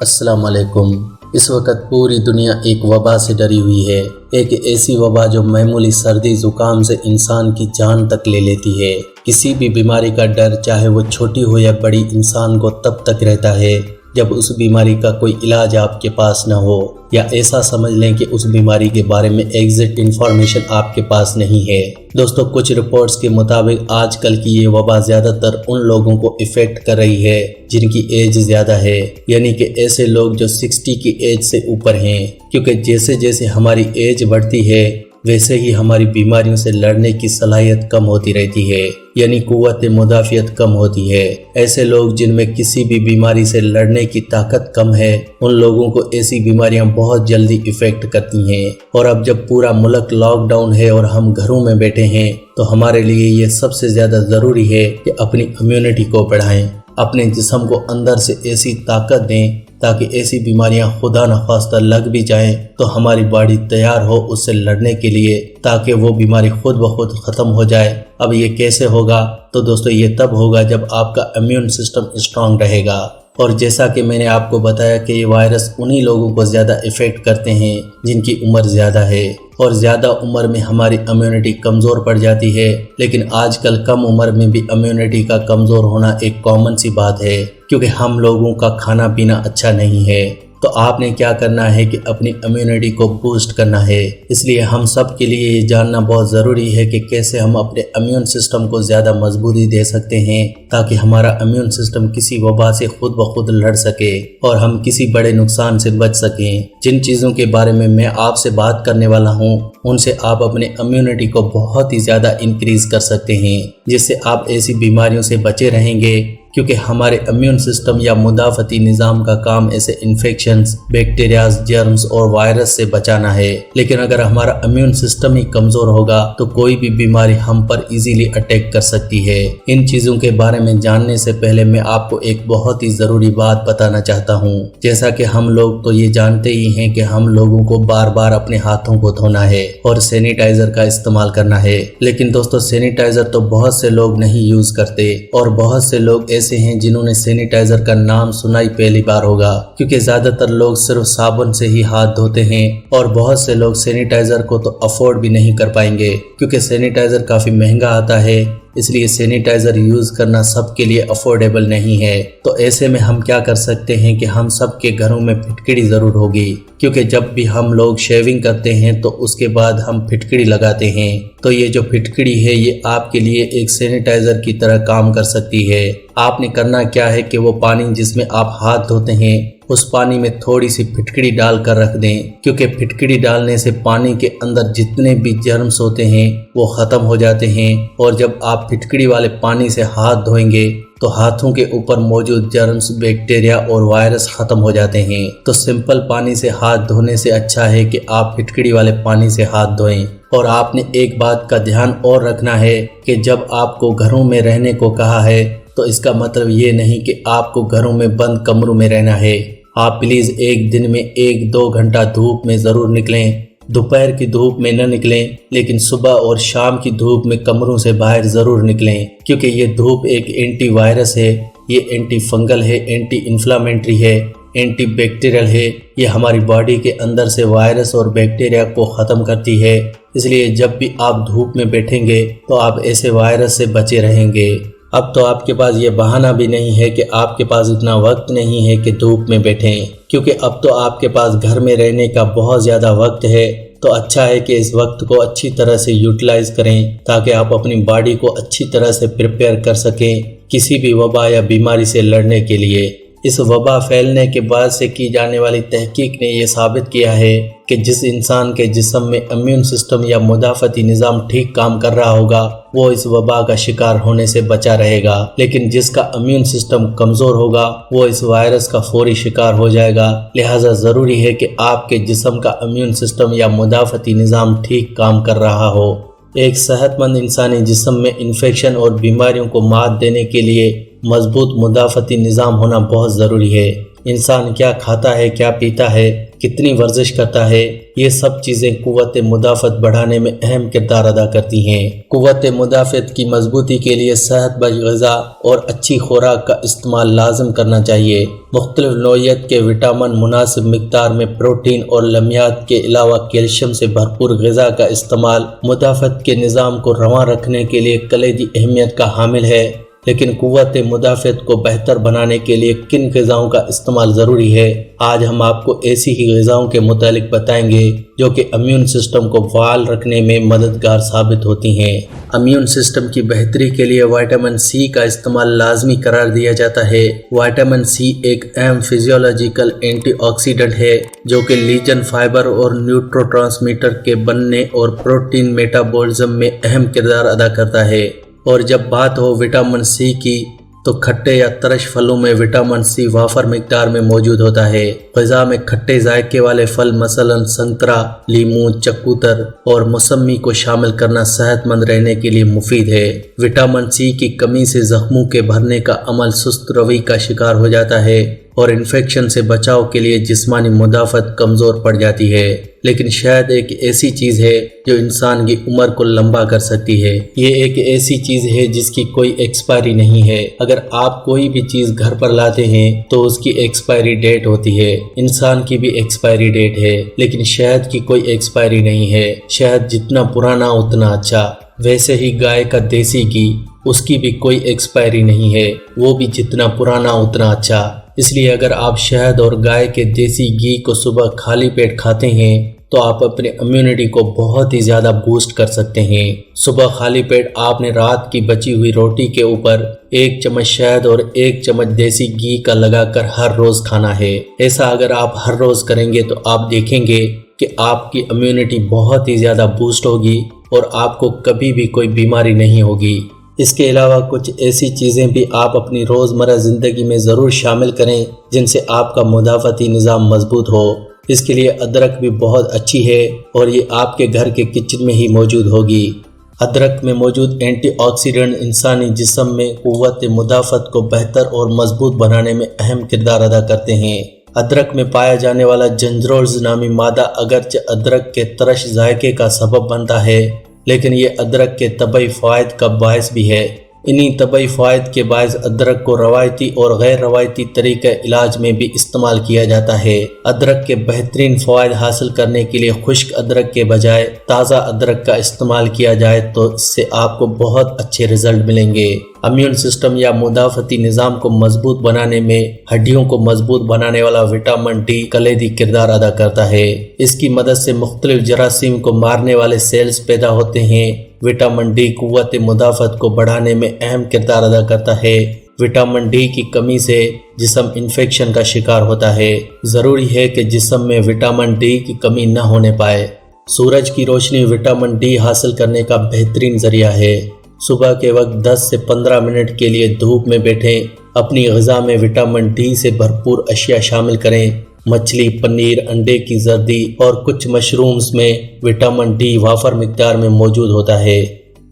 السلام علیکم۔ اس وقت پوری دنیا ایک وبا سے ڈری ہوئی ہے، ایک ایسی وبا جو معمولی سردی زکام سے انسان کی جان تک لے لیتی ہے۔ کسی بھی بیماری کا ڈر، چاہے وہ چھوٹی ہو یا بڑی، انسان کو تب تک رہتا ہے جب اس بیماری کا کوئی علاج آپ کے پاس نہ ہو، یا ایسا سمجھ لیں کہ اس بیماری کے بارے میں ایگزیکٹ انفارمیشن آپ کے پاس نہیں ہے۔ دوستو، کچھ رپورٹس کے مطابق آج کل کی یہ وبا زیادہ تر ان لوگوں کو افیکٹ کر رہی ہے جن کی ایج زیادہ ہے، یعنی کہ ایسے لوگ جو 60 کی ایج سے اوپر ہیں، کیونکہ جیسے جیسے ہماری ایج بڑھتی ہے ویسے ہی ہماری بیماریوں سے لڑنے کی صلاحیت کم ہوتی رہتی ہے، یعنی قوت مدافعت کم ہوتی ہے۔ ایسے لوگ جن میں کسی بھی بیماری سے لڑنے کی طاقت کم ہے، ان لوگوں کو ایسی بیماریاں بہت جلدی افیکٹ کرتی ہیں۔ اور اب جب پورا ملک لاک ڈاؤن ہے اور ہم گھروں میں بیٹھے ہیں تو ہمارے لیے یہ سب سے زیادہ ضروری ہے کہ اپنی امیونٹی کو بڑھائیں، اپنے جسم کو اندر سے ایسی طاقت دیں تاکہ ایسی بیماریاں خدا نخواستہ لگ بھی جائیں تو ہماری باڈی تیار ہو اس سے لڑنے کے لیے، تاکہ وہ بیماری خود بخود ختم ہو جائے۔ اب یہ کیسے ہوگا؟ تو دوستو، یہ تب ہوگا جب آپ کا امیون سسٹم اسٹرانگ رہے گا۔ اور جیسا کہ میں نے آپ کو بتایا کہ یہ وائرس انہی لوگوں کو زیادہ افیکٹ کرتے ہیں جن کی عمر زیادہ ہے، اور زیادہ عمر میں ہماری امیونٹی کمزور پڑ جاتی ہے۔ لیکن آج کل کم عمر میں بھی امیونٹی کا کمزور ہونا ایک کامن سی بات ہے، کیونکہ ہم لوگوں کا کھانا پینا اچھا نہیں ہے۔ تو آپ نے کیا کرنا ہے کہ اپنی امیونٹی کو بوسٹ کرنا ہے۔ اس لیے ہم سب کے لیے یہ جاننا بہت ضروری ہے کہ کیسے ہم اپنے امیون سسٹم کو زیادہ مضبوطی دے سکتے ہیں تاکہ ہمارا امیون سسٹم کسی وبا سے خود بخود لڑ سکے اور ہم کسی بڑے نقصان سے بچ سکیں۔ جن چیزوں کے بارے میں آپ سے بات کرنے والا ہوں، ان سے آپ اپنے امیونٹی کو بہت ہی زیادہ انکریز کر سکتے ہیں، جس سے آپ ایسی بیماریوں سے بچے رہیں گے، کیونکہ ہمارے امیون سسٹم یا مدافعتی نظام کا کام ایسے انفیکشنز، بیکٹیریاز، جرمز اور وائرس سے بچانا ہے۔ لیکن اگر ہمارا امیون سسٹم ہی کمزور ہوگا تو کوئی بھی بیماری ہم پر ایزیلی اٹیک کر سکتی ہے۔ ان چیزوں کے بارے میں جاننے سے پہلے میں آپ کو ایک بہت ہی ضروری بات بتانا چاہتا ہوں۔ جیسا کہ ہم لوگ تو یہ جانتے ہی ہیں کہ ہم لوگوں کو بار بار اپنے ہاتھوں کو دھونا ہے اور سینیٹائزر کا استعمال کرنا ہے، لیکن دوستو سینیٹائزر تو بہت سے لوگ نہیں یوز کرتے، اور بہت سے لوگ ایسے ہیں جنہوں نے سینیٹائزر کا نام سنا ہی پہلی بار ہوگا، کیونکہ زیادہ تر لوگ صرف صابن سے ہی ہاتھ دھوتے ہیں، اور بہت سے لوگ سینیٹائزر کو تو افورڈ بھی نہیں کر پائیں گے، کیونکہ سینیٹائزر کافی مہنگا آتا ہے، اس لیے سینیٹائزر یوز کرنا سب کے لیے افورڈیبل نہیں ہے۔ تو ایسے میں ہم کیا کر سکتے ہیں کہ ہم سب کے گھروں میں پھٹکڑی ضرور ہوگی، کیونکہ جب بھی ہم لوگ شیونگ کرتے ہیں تو اس کے بعد ہم پھٹکڑی لگاتے ہیں۔ تو یہ جو پھٹکڑی ہے یہ آپ کے لیے ایک سینیٹائزر کی طرح کام کر سکتی ہے۔ آپ نے کرنا کیا ہے کہ وہ پانی جس میں آپ ہاتھ دھوتے ہیں اس پانی میں تھوڑی سی پھٹکڑی ڈال کر رکھ دیں، کیونکہ پھٹکڑی ڈالنے سے پانی کے اندر جتنے بھی جرمز ہوتے ہیں وہ ختم ہو جاتے ہیں، اور جب آپ پھٹکڑی والے پانی سے ہاتھ دھوئیں گے تو ہاتھوں کے اوپر موجود جرمز، بیکٹیریا اور وائرس ختم ہو جاتے ہیں۔ تو سمپل پانی سے ہاتھ دھونے سے اچھا ہے کہ آپ پھٹکڑی والے پانی سے ہاتھ دھوئیں۔ اور آپ نے ایک بات کا دھیان اور رکھنا ہے کہ جب آپ کو گھروں میں رہنے کو کہا ہے تو اس کا مطلب یہ نہیں کہ آپ کو گھروں میں بند کمروں میں رہنا ہے۔ آپ پلیز ایک دن میں 1-2 گھنٹہ دھوپ میں ضرور نکلیں۔ دوپہر کی دھوپ میں نہ نکلیں، لیکن صبح اور شام کی دھوپ میں کمروں سے باہر ضرور نکلیں، کیونکہ یہ دھوپ ایک اینٹی وائرس ہے، یہ اینٹی فنگل ہے، اینٹی انفلامنٹری ہے، اینٹی بیکٹیریل ہے، یہ ہماری باڈی کے اندر سے وائرس اور بیکٹیریا کو ختم کرتی ہے۔ اس لیے جب بھی آپ دھوپ میں بیٹھیں گے تو آپ ایسے وائرس سے بچے رہیں گے۔ اب تو آپ کے پاس یہ بہانہ بھی نہیں ہے کہ آپ کے پاس اتنا وقت نہیں ہے کہ دھوپ میں بیٹھیں، کیونکہ اب تو آپ کے پاس گھر میں رہنے کا بہت زیادہ وقت ہے۔ تو اچھا ہے کہ اس وقت کو اچھی طرح سے یوٹیلائز کریں تاکہ آپ اپنی باڈی کو اچھی طرح سے پریپیئر کر سکیں کسی بھی وبا یا بیماری سے لڑنے کے لیے۔ اس وبا پھیلنے کے بعد سے کی جانے والی تحقیق نے یہ ثابت کیا ہے کہ جس انسان کے جسم میں امیون سسٹم یا مدافعتی نظام ٹھیک کام کر رہا ہوگا وہ اس وبا کا شکار ہونے سے بچا رہے گا، لیکن جس کا امیون سسٹم کمزور ہوگا وہ اس وائرس کا فوری شکار ہو جائے گا۔ لہٰذا ضروری ہے کہ آپ کے جسم کا امیون سسٹم یا مدافعتی نظام ٹھیک کام کر رہا ہو۔ ایک صحت مند انسانی جسم میں انفیکشن اور بیماریوں کو مات دینے کے لیے مضبوط مدافعتی نظام ہونا بہت ضروری ہے۔ انسان کیا کھاتا ہے، کیا پیتا ہے، کتنی ورزش کرتا ہے، یہ سب چیزیں قوت مدافعت بڑھانے میں اہم کردار ادا کرتی ہیں۔ قوت مدافعت کی مضبوطی کے لیے صحت بخش غذا اور اچھی خوراک کا استعمال لازم کرنا چاہیے۔ مختلف نوعیت کے وٹامن، مناسب مقدار میں پروٹین اور لمیات کے علاوہ کیلشیم سے بھرپور غذا کا استعمال مدافعت کے نظام کو رواں رکھنے کے لیے کلیدی اہمیت کا حامل ہے۔ لیکن قوت مدافعت کو بہتر بنانے کے لیے کن غذاؤں کا استعمال ضروری ہے؟ آج ہم آپ کو ایسی ہی غذاؤں کے متعلق بتائیں گے جو کہ امیون سسٹم کو فعال رکھنے میں مددگار ثابت ہوتی ہیں۔ امیون سسٹم کی بہتری کے لیے وٹامن سی کا استعمال لازمی قرار دیا جاتا ہے۔ وٹامن سی ایک اہم فزیولوجیکل اینٹی آکسیڈنٹ ہے جو کہ لیجن فائبر اور نیوٹرو ٹرانسمیٹر کے بننے اور پروٹین میٹابولزم میں اہم کردار ادا کرتا ہے۔ اور جب بات ہو وٹامن سی کی تو کھٹے یا ترش پھلوں میں وٹامن سی وافر مقدار میں موجود ہوتا ہے۔ غذا میں کھٹے ذائقے والے پھل مثلا سنترا، لیموں، چکوتر اور موسمی کو شامل کرنا صحت مند رہنے کے لیے مفید ہے۔ وٹامن سی کی کمی سے زخموں کے بھرنے کا عمل سست روی کا شکار ہو جاتا ہے اور انفیکشن سے بچاؤ کے لیے جسمانی مدافعت کمزور پڑ جاتی ہے۔ لیکن شہد ایک ایسی چیز ہے جو انسان کی عمر کو لمبا کر سکتی ہے۔ یہ ایک ایسی چیز ہے جس کی کوئی ایکسپائری نہیں ہے۔ اگر آپ کوئی بھی چیز گھر پر لاتے ہیں تو اس کی ایکسپائری ڈیٹ ہوتی ہے۔ انسان کی بھی ایکسپائری ڈیٹ ہے، لیکن شہد کی کوئی ایکسپائری نہیں ہے۔ شہد جتنا پرانا اتنا اچھا۔ ویسے ہی گائے کا دیسی گھی، اس کی بھی کوئی ایکسپائری نہیں ہے، وہ بھی جتنا پرانا اتنا اچھا۔ اس لیے اگر آپ شہد اور گائے کے دیسی گھی کو صبح خالی پیٹ کھاتے ہیں تو آپ اپنے امیونٹی کو بہت ہی زیادہ بوسٹ کر سکتے ہیں۔ صبح خالی پیٹ آپ نے رات کی بچی ہوئی روٹی کے اوپر 1 چمچ شہد اور 1 چمچ دیسی گھی کا لگا کر ہر روز کھانا ہے۔ ایسا اگر آپ ہر روز کریں گے تو آپ دیکھیں گے کہ آپ کی امیونٹی بہت ہی زیادہ بوسٹ ہوگی اور آپ کو کبھی بھی کوئی بیماری نہیں ہوگی۔ اس کے علاوہ کچھ ایسی چیزیں بھی آپ اپنی روزمرہ زندگی میں ضرور شامل کریں جن سے آپ کا مدافعتی نظام مضبوط ہو۔ اس کے لیے ادرک بھی بہت اچھی ہے اور یہ آپ کے گھر کے کچن میں ہی موجود ہوگی۔ ادرک میں موجود اینٹی آکسیڈنٹ انسانی جسم میں قوت مدافعت کو بہتر اور مضبوط بنانے میں اہم کردار ادا کرتے ہیں۔ ادرک میں پایا جانے والا جنجرولز نامی مادہ اگرچہ ادرک کے ترش ذائقے کا سبب بنتا ہے، لیکن یہ ادرک کے طبی فوائد کا باعث بھی ہے۔ انہی طبی فوائد کے باعث ادرک کو روایتی اور غیر روایتی طریقہ علاج میں بھی استعمال کیا جاتا ہے۔ ادرک کے بہترین فوائد حاصل کرنے کے لیے خشک ادرک کے بجائے تازہ ادرک کا استعمال کیا جائے تو اس سے آپ کو بہت اچھے رزلٹ ملیں گے۔ امیون سسٹم یا مدافعتی نظام کو مضبوط بنانے میں ہڈیوں کو مضبوط بنانے والا وٹامن ڈی کلیدی کردار ادا کرتا ہے۔ اس کی مدد سے مختلف جراثیم کو مارنے والے سیلز پیدا ہوتے ہیں۔ وٹامن ڈی قوت مدافعت کو بڑھانے میں اہم کردار ادا کرتا ہے۔ وٹامن ڈی کی کمی سے جسم انفیکشن کا شکار ہوتا ہے۔ ضروری ہے کہ جسم میں وٹامن ڈی کی کمی نہ ہونے پائے۔ سورج کی روشنی وٹامن ڈی حاصل کرنے کا بہترین ذریعہ ہے۔ صبح کے وقت 10 سے 15 منٹ کے لیے دھوپ میں بیٹھیں۔ اپنی غذا میں وٹامن ڈی سے بھرپور اشیاء شامل کریں۔ مچھلی، پنیر، انڈے کی زردی اور کچھ مشرومز میں وٹامن ڈی وافر مقدار میں موجود ہوتا ہے۔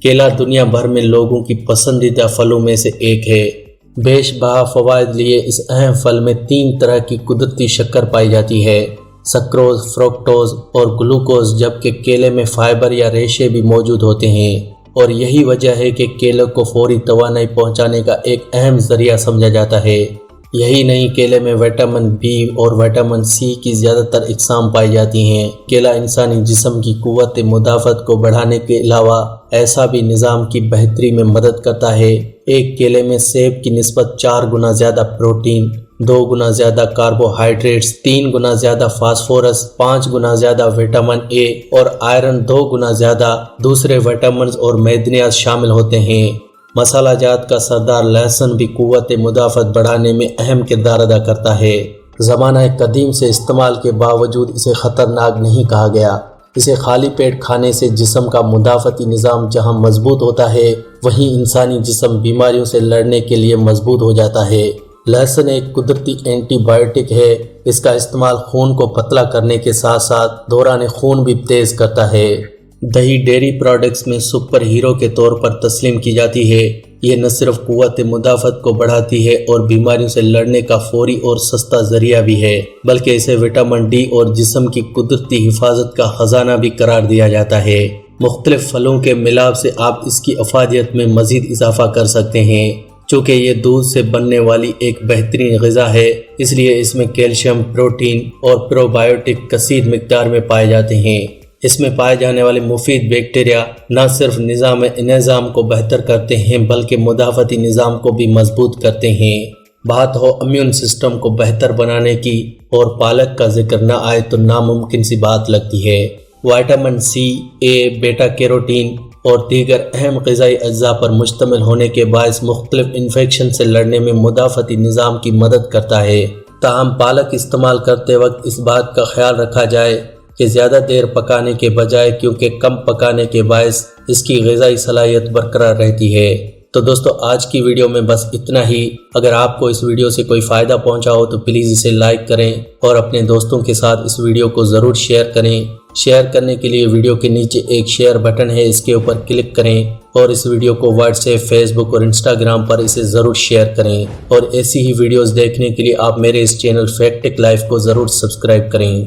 کیلا دنیا بھر میں لوگوں کی پسندیدہ پھلوں میں سے ایک ہے۔ بیش بہا فوائد لیے اس اہم پھل میں 3 طرح کی قدرتی شکر پائی جاتی ہے: سکروز، فرکٹوز اور گلوکوز، جبکہ کیلے میں فائبر یا ریشے بھی موجود ہوتے ہیں۔ اور یہی وجہ ہے کہ کیلے کو فوری توانائی پہنچانے کا ایک اہم ذریعہ سمجھا جاتا ہے۔ یہی نہیں، کیلے میں وٹامن بی اور وٹامن سی کی زیادہ تر اقسام پائی جاتی ہیں۔ کیلا انسانی جسم کی قوت مدافعت کو بڑھانے کے علاوہ ایسا بھی نظام کی بہتری میں مدد کرتا ہے۔ ایک کیلے میں سیب کی نسبت 4 گنا زیادہ پروٹین، 2 گنا زیادہ کاربوہائیڈریٹس، 3 گنا زیادہ فاسفورس، 5 گنا زیادہ وٹامن اے اور آئرن 2 گنا زیادہ دوسرے وٹامنز اور معدنیات شامل ہوتے ہیں۔ مسالہ جات کا سردار لہسن بھی قوت مدافعت بڑھانے میں اہم کردار ادا کرتا ہے۔ زمانہ قدیم سے استعمال کے باوجود اسے خطرناک نہیں کہا گیا۔ اسے خالی پیٹ کھانے سے جسم کا مدافعتی نظام جہاں مضبوط ہوتا ہے، وہیں انسانی جسم بیماریوں سے لڑنے کے لیے مضبوط ہو جاتا ہے۔ لہسن ایک قدرتی اینٹی بائیوٹک ہے۔ اس کا استعمال خون کو پتلا کرنے کے ساتھ ساتھ دوران خون بھی تیز کرتا ہے۔ دہی ڈیری پروڈکٹس میں سپر ہیرو کے طور پر تسلیم کی جاتی ہے۔ یہ نہ صرف قوت مدافعت کو بڑھاتی ہے اور بیماریوں سے لڑنے کا فوری اور سستا ذریعہ بھی ہے، بلکہ اسے وٹامن ڈی اور جسم کی قدرتی حفاظت کا خزانہ بھی قرار دیا جاتا ہے۔ مختلف پھلوں کے ملاپ سے آپ اس کی افادیت میں مزید اضافہ کر سکتے ہیں۔ چونکہ یہ دودھ سے بننے والی ایک بہترین غذا ہے، اس لیے اس میں کیلشیم، پروٹین اور پرو بایوٹک کثیر مقدار میں پائے جاتے ہیں۔ اس میں پائے جانے والے مفید بیکٹیریا نہ صرف نظام کو بہتر کرتے ہیں بلکہ مدافعتی نظام کو بھی مضبوط کرتے ہیں۔ بات ہو امیون سسٹم کو بہتر بنانے کی اور پالک کا ذکر نہ آئے تو ناممکن سی بات لگتی ہے۔ وٹامن سی، اے، بیٹا کیروٹین اور دیگر اہم غذائی اجزاء پر مشتمل ہونے کے باعث مختلف انفیکشن سے لڑنے میں مدافعتی نظام کی مدد کرتا ہے۔ تاہم پالک استعمال کرتے وقت اس بات کا خیال رکھا جائے کہ زیادہ دیر پکانے کے بجائے، کیونکہ کم پکانے کے باعث اس کی غذائی صلاحیت برقرار رہتی ہے۔ تو دوستو آج کی ویڈیو میں بس اتنا ہی۔ اگر آپ کو اس ویڈیو سے کوئی فائدہ پہنچا ہو تو پلیز اسے لائک کریں اور اپنے دوستوں کے ساتھ اس ویڈیو کو ضرور شیئر کریں۔ شیئر کرنے کے لیے ویڈیو کے نیچے ایک شیئر بٹن ہے، اس کے اوپر کلک کریں اور اس ویڈیو کو واٹس ایپ، فیس بک اور انسٹاگرام پر اسے ضرور شیئر کریں، اور ایسی ہی ویڈیوز دیکھنے کے لیے آپ میرے اس چینل فیکٹ ٹیک لائف کو ضرور سبسکرائب کریں۔